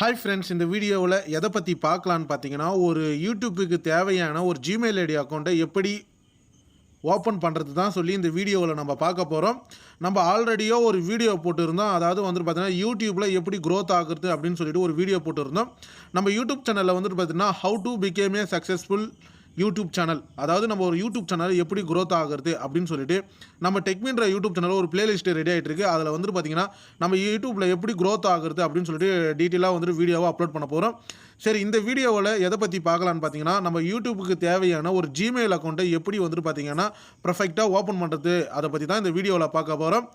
Hi friends, இந்த வீடியோவில் எதை பற்றி பார்க்கலான்னு பார்த்தீங்கன்னா ஒரு யூடியூப்புக்கு தேவையான ஒரு ஜிமெயில் ஐடி அக்கௌண்ட்டை எப்படி ஓப்பன் பண்ணுறது தான் சொல்லி இந்த வீடியோவில் நம்ம பார்க்க போகிறோம். நம்ம ஆல்ரெடியோ ஒரு வீடியோ போட்டுருந்தோம். அதாவது வந்துட்டு பார்த்தீங்கன்னா யூடியூப்பில் எப்படி க்ரோத் ஆகுறது அப்படின்னு சொல்லிட்டு ஒரு வீடியோ போட்டுருந்தோம். நம்ம யூடியூப் சேனலில் வந்துட்டு பார்த்தீங்கன்னா how to became A successful YouTube channel, அதாவது நம்ம ஒரு யூடியூப் சேனல் எப்படி க்ரோத் ஆகுறது அப்படின்னு சொல்லிட்டு நம்ம டெக்மீன்ற யூடியூப் சேனல் ஒரு பிளேலிஸ்ட் ரெடி ஆகிட்டு இருக்கு. அதில் வந்துட்டு பார்த்தீங்கன்னா நம்ம யூடியூப்பில் எப்படி க்ரோத் ஆகுறது அப்படின்னு சொல்லிட்டு டீட்டெயிலாக வந்துட்டு வீடியோவை அப்லோட் பண்ண போகிறோம். சரி, இந்த வீடியோவில் எதை பற்றி பார்க்கலான்னு பார்த்தீங்கன்னா நம்ம யூடியூப்புக்கு தேவையான ஒரு ஜிமெயில் அக்கௌண்ட்டை எப்படி வந்துட்டு பார்த்தீங்கன்னா பர்ஃபெக்டாக ஓப்பன் பண்ணுறது, அதை பற்றி தான் இந்த வீடியோவில் பார்க்க போகிறோம்.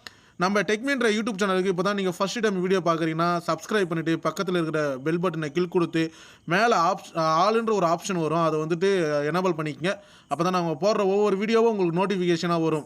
நம்ம டெக்மீன்ற யூடியூப் சேனலுக்கு இப்போ தான் நீங்கள் ஃபஸ்ட் டைம் வீடியோ பார்க்குறீங்கன்னா சப்ஸ்கிரைப் பண்ணிவிட்டு பக்கத்தில் இருக்கிற பெல் பட்டனை கிளிக் கொடுத்து மேலே ஆளுன்ற ஒரு ஆப்ஷன் வரும், அதை வந்துட்டு எனேபிள் பண்ணிக்கங்க. அப்போ தான் நாங்கள் போடுற ஒவ்வொரு வீடியோவும் உங்களுக்கு நோட்டிஃபிகேஷனாக வரும்.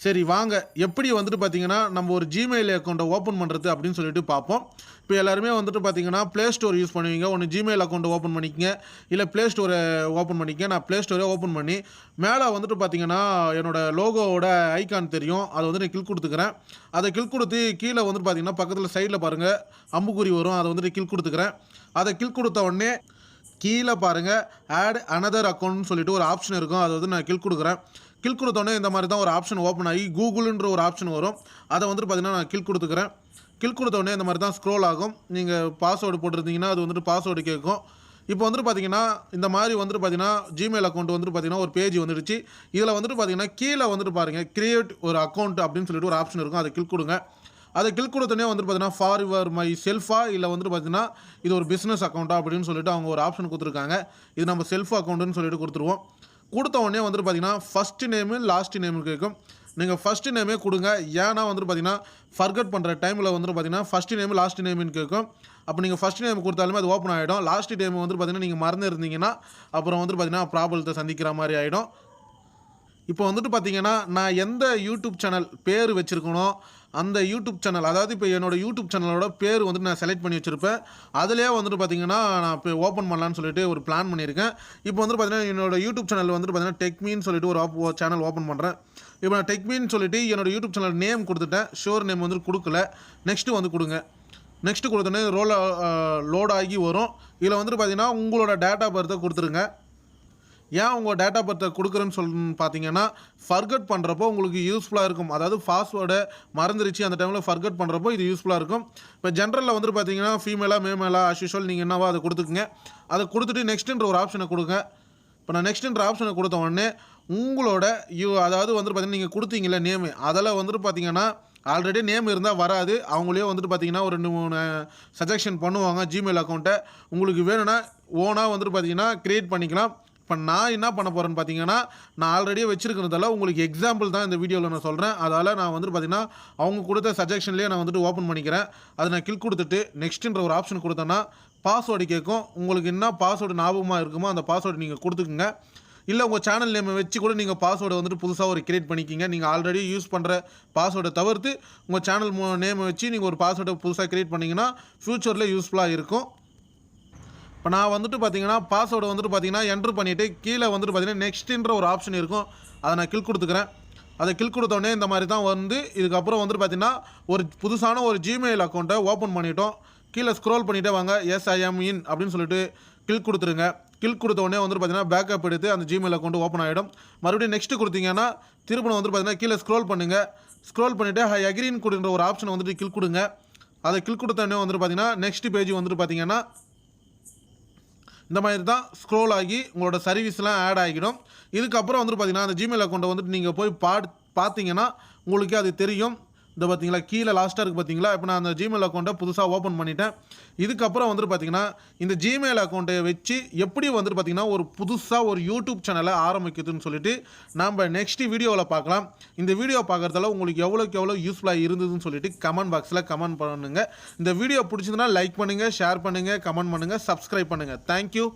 சரி வாங்க, எப்படி வந்துட்டு பார்த்தீங்கன்னா நம்ம ஒரு ஜிமெயில் அக்கௌண்ட்டை ஓப்பன் பண்ணுறது அப்படின்னு சொல்லிட்டு பார்ப்போம். இப்போ எல்லாருமே வந்துட்டு பார்த்தீங்கன்னா ப்ளே ஸ்டோர் யூஸ் பண்ணுவீங்க. ஒன்று ஜிமெயில் அக்கௌண்ட்டை ஓப்பன் பண்ணிக்கங்க, இல்லை ப்ளே ஸ்டோரை ஓப்பன் பண்ணிக்கங்க. நான் ப்ளே ஸ்டோரே ஓப்பன் பண்ணி மேலே வந்துட்டு பார்த்தீங்கன்னா என்னோடய லோகோவோட ஐக்கான் தெரியும், அதை வந்து நான் கிளிக் கொடுத்துக்கிறேன். அதை கிளிக் கொடுத்து கீழே வந்துட்டு பார்த்தீங்கன்னா பக்கத்தில் சைடில் பாருங்கள் அம்புக்குறி வரும், அதை வந்துட்டு கிளிக் கொடுத்துக்கிறேன். அதை கிளிக் கொடுத்த உடனே கீழே பாருங்கள் ஆட் அனதர் அக்கௌண்ட்னு சொல்லிட்டு ஒரு ஆப்ஷன் இருக்கும், அதை வந்து நான் கிளிக் கொடுக்குறேன். கிளிக் கொடுத்தோடனே இந்த மாதிரி தான் ஒரு ஆப்ஷன் ஓப்பன் ஆகி கூகுள்ன்ற ஒரு ஆப்ஷன் வரும், அதை வந்துட்டு பார்த்தீங்கன்னா நான் கிளிக் கொடுத்துக்கிறேன். கிளிக் கொடுத்தோடனே இந்த மாதிரி தான் ஸ்க்ரோல் ஆகும். நீங்கள் பாஸ்வேர்டு போட்டிருந்தீங்கன்னா அது வந்துட்டு பாஸ்வேர்டு கேட்கும். இப்போ வந்துட்டு பார்த்தீங்கன்னா இந்த மாதிரி வந்துட்டு பார்த்தீங்கன்னா ஜிமெயில் அக்கௌண்ட் வந்துட்டு பார்த்தீங்கன்னா ஒரு பேஜ் வந்துடுச்சு. இதில் வந்துட்டு பார்த்தீங்கன்னா கீழே வந்துட்டு பாருங்கள் கிரியேட் ஒரு அக்கௌண்ட் அப்படின்னு சொல்லிட்டு ஒரு ஆப்ஷன் இருக்கும், அதை கிளிக் கொடுங்க. அதை கிளிக் கொடுத்தோடனே வந்துட்டு பார்த்தீங்கன்னா ஃபார் யுவர் மை செல்ஃபா இல்லை வந்துட்டு பார்த்தீங்கன்னா இது ஒரு பிஸ்னஸ் அக்கௌண்ட்டா அப்படின்னு சொல்லிட்டு அவங்க ஒரு ஆப்ஷன் கொடுத்துருக்காங்க. இது நம்ம செல்ஃப் அக்கௌண்ட்டுன்னு சொல்லிட்டு கொடுத்துருவோம். கொடுத்த உடனே வந்துட்டு பார்த்தீங்கன்னா ஃபஸ்ட்டு நேமு லாஸ்ட் நேமு கேட்கும். நீங்கள் ஃபஸ்ட்டு நேமே கொடுங்க, ஏன்னா வந்துட்டு பார்த்தீங்கன்னா ஃபர்கட் பண்ணுற டைமில் வந்துட்டு பார்த்தீங்கன்னா ஃபஸ்ட்டு நேமு லாஸ்ட் நேமுன்னு கேட்கும். அப்போ நீங்கள் ஃபஸ்ட் நேம் கொடுத்தாலுமே அது ஓப்பன் ஆகிடும். லாஸ்ட் நேம் வந்துட்டு பார்த்தீங்கன்னா நீங்கள் மறந்து இருந்தீங்கன்னா அப்புறம் வந்துட்டு பார்த்தீங்கன்னா ப்ராப்ளத்தை சந்திக்கிற மாதிரி ஆகிடும். இப்போ வந்துட்டு பார்த்தீங்கன்னா நான் எந்த யூடியூப் சேனல் பேர் வச்சுருக்கணும் அந்த யூடியூப் சேனல், அதாவது இப்போ என்னோடய யூடியூப் சேனலோட பேர் வந்துட்டு நான் செலக்ட் பண்ணி வச்சுருப்பேன். அதிலே வந்துட்டு பார்த்தீங்கன்னா நான் இப்போ ஓப்பன் பண்ணலான்னு சொல்லிட்டு ஒரு பிளான் பண்ணியிருக்கேன். இப்போ வந்துட்டு பார்த்தீங்கன்னா என்னோடய யூடியூப் சேனல் வந்துட்டு பார்த்தீங்கன்னா டெக்மீன்னு சொல்லிட்டு ஒரு சேனல் ஓப்பன் பண்ணுறேன். இப்போ நான் டெக்மீன்னு சொல்லிட்டு என்னோடய யூடியூப் சேனல் நேம் கொடுத்துட்டேன். ஷோர் நேம் வந்துட்டு கொடுக்கல. நெக்ஸ்ட்டு வந்து கொடுங்க. நெக்ஸ்ட்டு கொடுத்தோன்னே லோட் ஆகி வரும். இதில் வந்துட்டு பார்த்தீங்கன்னா உங்களோட டேட்டா பர்த்தை கொடுத்துருங்க. ஏன் உங்கள் டேட்டா பர்த்தை கொடுக்குறேன்னு சொல்லணும்னு பார்த்தீங்கன்னா ஃபர்கட் பண்ணுறப்போ உங்களுக்கு யூஸ்ஃபுல்லாக இருக்கும். அதாவது பாஸ்வேர்டை மறந்துருச்சு அந்த டைமில் ஃபர்கட் பண்ணுறப்போ இது யூஸ்ஃபுல்லாக இருக்கும். இப்போ ஜென்ரலில் வந்துட்டு பார்த்தீங்கன்னா ஃபீமேலாக மேமேலாக ஆஸ் யூஷுவல் நீங்கள் என்னவோ அதை கொடுத்துக்குங்க. அதை கொடுத்துட்டு நெக்ஸ்ட்டுன்ற ஒரு ஆப்ஷனை கொடுங்க. இப்போ நான் நெக்ஸ்ட்டுன்ற ஆப்ஷனை கொடுத்த உடனே உங்களோட அதாவது வந்துட்டு பார்த்தீங்கன்னா நீங்கள் கொடுத்தீங்களே நேமு, அதில் வந்துட்டு பார்த்தீங்கன்னா ஆல்ரெடி நேம் இருந்தால் வராது. அவங்களே வந்துட்டு பார்த்தீங்கன்னா ஒரு 2-3 சஜெக்ஷன் பண்ணுவாங்க ஜிமெயில் அக்கௌண்ட்டை. உங்களுக்கு வேணும்னா ஓனாக வந்துட்டு பார்த்தீங்கன்னா க்ரியேட் பண்ணிக்கலாம். இப்போ நான் என்ன பண்ண போகிறேன்னு பார்த்தீங்கன்னா நான் ஆல்ரெடியே வச்சுருக்கிறதால உங்களுக்கு எக்ஸாம்பிள் தான் இந்த வீடியோவில் நான் சொல்கிறேன். அதால் நான் வந்துட்டு பார்த்தீங்கன்னா அவங்க கொடுத்த சஜெக்ஷன்லேயே நான் வந்துட்டு ஓப்பன் பண்ணிக்கிறேன். அதை நான் கிளிக் கொடுத்துட்டு நெக்ஸ்ட்டுன்ற ஒரு ஆப்ஷன் கொடுத்தேன்னா பாஸ்வேர்டு கேட்கும். உங்களுக்கு என்ன பாஸ்வேர்டு ஞாபகமாக இருக்குமோ அந்த பாஸ்வேர்டு நீங்கள் கொடுத்துக்குங்க. இல்லை உங்கள் சேனல் நேமை வச்சு கூட நீங்கள் பாஸ்வேர்டை வந்துட்டு புதுசாக ஒரு கிரியேட் பண்ணிக்கிங்க. நீங்கள் ஆல்ரெடி யூஸ் பண்ணுற பாஸ்வேர்டை தவிர்த்து உங்கள் சேனல் நேமை வச்சு நீங்கள் ஒரு பாஸ்வேர்டை புதுசாக கிரியேட் பண்ணிங்கன்னா ஃப்யூச்சரில் யூஸ்ஃபுல்லாக இருக்கும். இப்போ நான் வந்துட்டு பார்த்தீங்கன்னா பாஸ்வேர்டு வந்துட்டு பார்த்தீங்கன்னா என்ட்ரு பண்ணிவிட்டு கீழே வந்துட்டு பார்த்தீங்கன்னா நெக்ஸ்ட்டுன்ற ஒரு ஆப்ஷன் இருக்கும், அதை நான் கிளிக் கொடுத்துக்கிறேன். அதை கிளிக் கொடுத்தோடனே இந்த மாதிரி தான் வந்து இதுக்கப்புறம் வந்துட்டு பார்த்தீங்கன்னா ஒரு புதுசான ஒரு ஜிமெயில் அக்கௌண்ட்டை ஓப்பன் பண்ணிட்டோம். கீழே ஸ்க்ரோல் பண்ணிகிட்டே வாங்க, எஸ் ஐ எம் இன் அப்படின்னு சொல்லிட்டு கிளிக் கொடுத்துருங்க. கிளிக் கொடுத்த உடனே வந்துட்டு பார்த்தீங்கன்னா பேக்கப் எடுத்து அந்த ஜிமெயில் அக்கௌண்ட் ஓப்பன் ஆகிடும். மறுபடியும் நெக்ஸ்ட்டு கொடுத்தீங்கன்னா திரும்ப வந்துட்டு பார்த்தீங்கன்னா கீழே ஸ்க்ரோல் பண்ணுங்கள். ஸ்க்ரோல் பண்ணிவிட்டு ஹை அக்ரீன் கொடுன்ற ஒரு ஆப்ஷனை வந்துட்டு கிளிக் கொடுங்க. அதை கிளிக் கொடுத்த உடனே வந்துட்டு பார்த்தீங்கன்னா நெக்ஸ்ட் பேஜ் வந்துட்டு பார்த்தீங்கன்னா இந்த மாதிரி தான் ஸ்க்ரோல் ஆகி உங்களோட சர்வீஸ்லாம் ஆட் ஆகிடும். இதுக்கப்புறம் வந்துட்டு பார்த்தீங்கன்னா அந்த ஜிமெயில் அக்கௌண்ட்டை வந்துட்டு நீங்கள் போய் பார்த்தீங்கன்னா உங்களுக்கே அது தெரியும். இந்த பார்த்தீங்களா கீழே லாஸ்ட்டாக இருக்குது பார்த்தீங்களா. இப்போ நான் அந்த ஜிமெயில் அக்கௌண்ட்டை புதுசாக ஓப்பன் பண்ணிட்டேன். இதுக்கப்புறம் வந்துட்டு பார்த்தீங்கன்னா இந்த ஜிமெயில் அக்கௌண்ட்டை வச்சு எப்படி வந்துட்டு பார்த்தீங்கன்னா ஒரு புதுசாக ஒரு யூடியூப் சேனலை ஆரம்பிக்குதுன்னு சொல்லிட்டு நம்ம நெக்ஸ்ட் வீடியோவில் பார்க்கலாம். இந்த வீடியோ பார்க்குறதால உங்களுக்கு எவ்வளோக்கு எவ்வளோ யூஸ்ஃபுல்லாக இருந்ததுன்னு சொல்லிட்டு கமெண்ட் பாக்ஸில் கமெண்ட் பண்ணுங்கள். இந்த வீடியோ பிடிச்சதுன்னா லைக் பண்ணுங்கள், ஷேர் பண்ணுங்கள், கமெண்ட் பண்ணுங்கள், சப்ஸ்கிரைப் பண்ணுங்கள். தேங்க்யூ.